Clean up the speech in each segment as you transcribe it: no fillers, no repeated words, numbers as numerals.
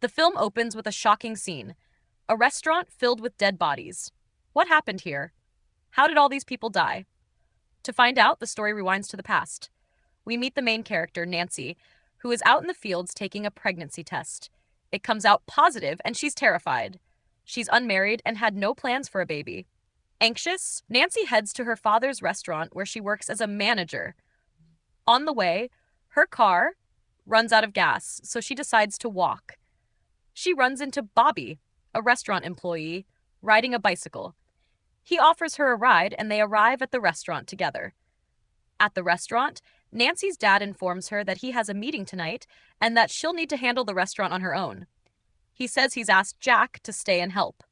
The film opens with a shocking scene: a restaurant filled with dead bodies. What happened here? How did all these people die? To find out, the story rewinds to the past. We meet the main character, Nancy, who is out in the fields taking a pregnancy test. It comes out positive, and she's terrified. She's unmarried and had no plans for a baby. Anxious, Nancy heads to her father's restaurant where she works as a manager. On the way, her car runs out of gas, so she decides to walk. She runs into Bobby, a restaurant employee, riding a bicycle. He offers her a ride, and they arrive at the restaurant together. At the restaurant, Nancy's dad informs her that he has a meeting tonight and that she'll need to handle the restaurant on her own. He says he's asked Jack to stay and help.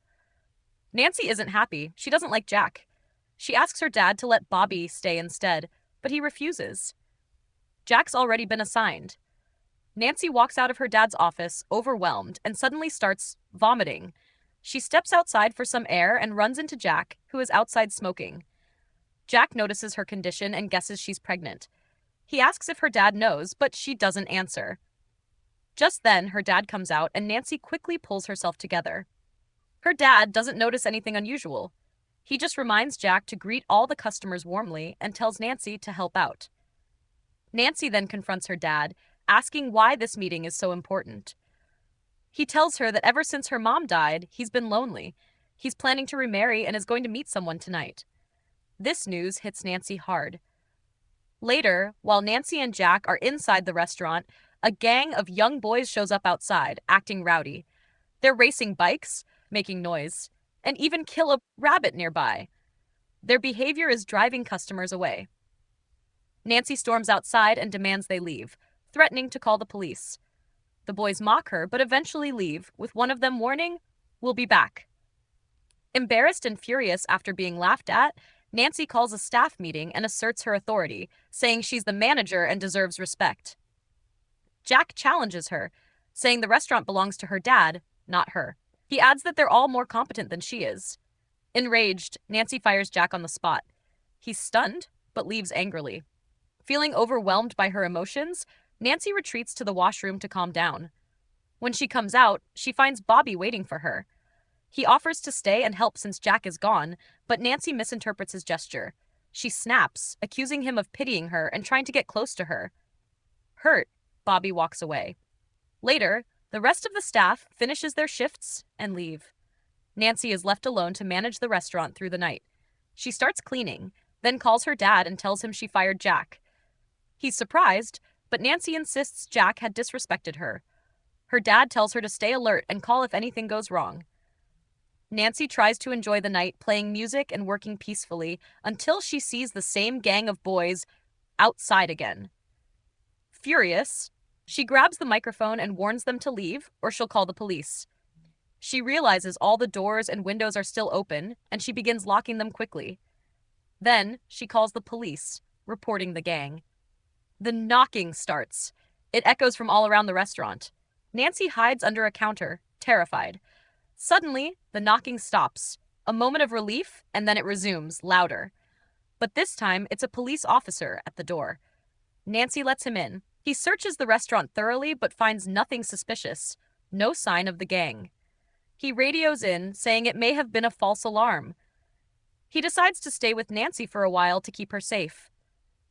Nancy isn't happy. She doesn't like Jack. She asks her dad to let Bobby stay instead, but he refuses. Jack's already been assigned. Nancy walks out of her dad's office, overwhelmed, and suddenly starts vomiting. She steps outside for some air and runs into Jack, who is outside smoking. Jack notices her condition and guesses she's pregnant. He asks if her dad knows, but she doesn't answer. Just then, her dad comes out, and Nancy quickly pulls herself together. Her dad doesn't notice anything unusual. He just reminds Jack to greet all the customers warmly and tells Nancy to help out. Nancy then confronts her dad, asking why this meeting is so important. He tells her that ever since her mom died, he's been lonely. He's planning to remarry and is going to meet someone tonight. This news hits Nancy hard. Later, while Nancy and Jack are inside the restaurant, a gang of young boys shows up outside, acting rowdy. They're racing bikes, making noise, and even kill a rabbit nearby. Their behavior is driving customers away. Nancy storms outside and demands they leave, threatening to call the police. The boys mock her, but eventually leave, with one of them warning, "We'll be back." Embarrassed and furious after being laughed at, Nancy calls a staff meeting and asserts her authority, saying she's the manager and deserves respect. Jack challenges her, saying the restaurant belongs to her dad, not her. He adds that they're all more competent than she is. Enraged, Nancy fires Jack on the spot. He's stunned, but leaves angrily. Feeling overwhelmed by her emotions, Nancy retreats to the washroom to calm down. When she comes out, she finds Bobby waiting for her. He offers to stay and help since Jack is gone, but Nancy misinterprets his gesture. She snaps, accusing him of pitying her and trying to get close to her. Hurt, Bobby walks away. Later, the rest of the staff finishes their shifts and leave. Nancy is left alone to manage the restaurant through the night. She starts cleaning, then calls her dad and tells him she fired Jack. He's surprised, but Nancy insists Jack had disrespected her. Her dad tells her to stay alert and call if anything goes wrong. Nancy tries to enjoy the night, playing music and working peacefully, until she sees the same gang of boys outside again. Furious, she grabs the microphone and warns them to leave, or she'll call the police. She realizes all the doors and windows are still open, and she begins locking them quickly. Then, she calls the police, reporting the gang. The knocking starts. It echoes from all around the restaurant. Nancy hides under a counter, terrified. Suddenly, the knocking stops. A moment of relief, and then it resumes, louder. But this time, it's a police officer at the door. Nancy lets him in. He searches the restaurant thoroughly, but finds nothing suspicious. No sign of the gang. He radios in, saying it may have been a false alarm. He decides to stay with Nancy for a while to keep her safe.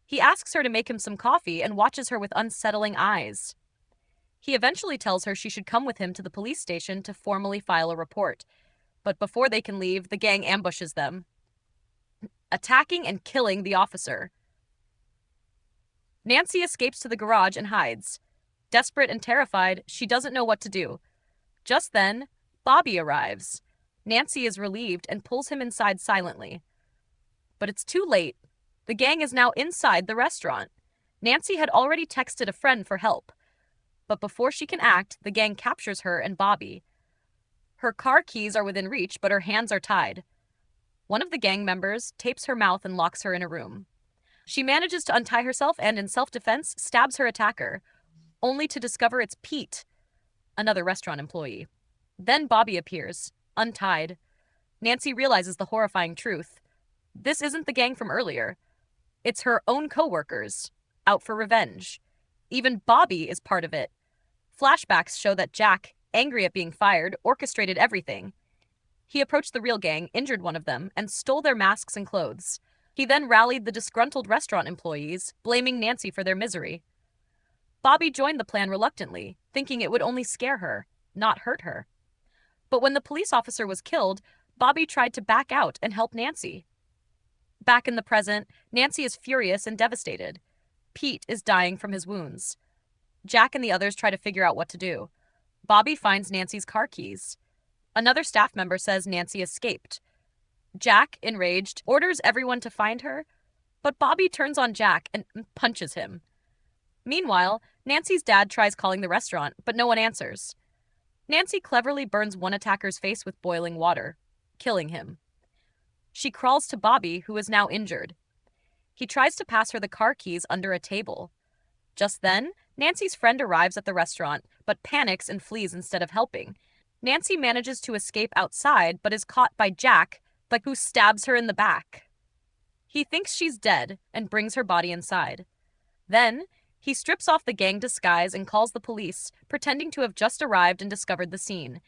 He asks her to make him some coffee and watches her with unsettling eyes. He eventually tells her she should come with him to the police station to formally file a report. But before they can leave, the gang ambushes them, attacking and killing the officer. Nancy escapes to the garage and hides. Desperate and terrified, she doesn't know what to do. Just then, Bobby arrives. Nancy is relieved and pulls him inside silently. But it's too late. The gang is now inside the restaurant. Nancy had already texted a friend for help. But before she can act, the gang captures her and Bobby. Her car keys are within reach, but her hands are tied. One of the gang members tapes her mouth and locks her in a room. She manages to untie herself and, in self-defense, stabs her attacker, only to discover it's Pete, another restaurant employee. Then Bobby appears, untied. Nancy realizes the horrifying truth. This isn't the gang from earlier. It's her own co-workers, out for revenge. Even Bobby is part of it. Flashbacks show that Jack angry at being fired, orchestrated everything. He approached the real gang, injured one of them, and stole their masks and clothes. He then rallied the disgruntled restaurant employees, blaming Nancy for their misery. Bobby joined the plan reluctantly, thinking it would only scare her, not hurt her. But when the police officer was killed, Bobby tried to back out and help Nancy. Back in the present, Nancy is furious and devastated. Pete is dying from his wounds. Jack and the others try to figure out what to do. Bobby finds Nancy's car keys. Another staff member says Nancy escaped. Jack, enraged, orders everyone to find her, but Bobby turns on Jack and punches him. Meanwhile, Nancy's dad tries calling the restaurant, but no one answers. Nancy cleverly burns one attacker's face with boiling water, killing him. She crawls to Bobby, who is now injured. He tries to pass her the car keys under a table. Just then, Nancy's friend arrives at the restaurant, but panics and flees instead of helping. Nancy manages to escape outside, but is caught by Jack, who stabs her in the back. He thinks she's dead and brings her body inside. Then, he strips off the gang disguise and calls the police, pretending to have just arrived and discovered the scene.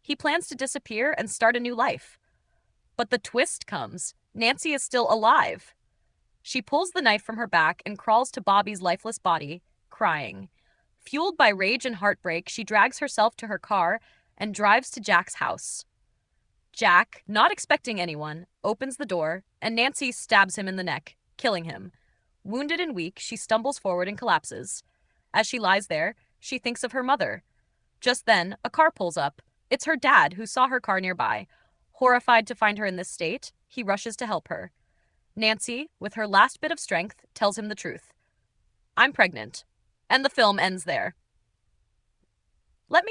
He plans to disappear and start a new life. But the twist comes. Nancy is still alive. She pulls the knife from her back and crawls to Bobby's lifeless body, crying. Fueled by rage and heartbreak, she drags herself to her car and drives to Jack's house. Jack, not expecting anyone, opens the door, and Nancy stabs him in the neck, killing him. Wounded and weak, she stumbles forward and collapses. As she lies there, she thinks of her mother. Just then, a car pulls up. It's her dad, who saw her car nearby. Horrified to find her in this state, he rushes to help her. Nancy, with her last bit of strength, tells him the truth. "I'm pregnant." And the film ends there. Let me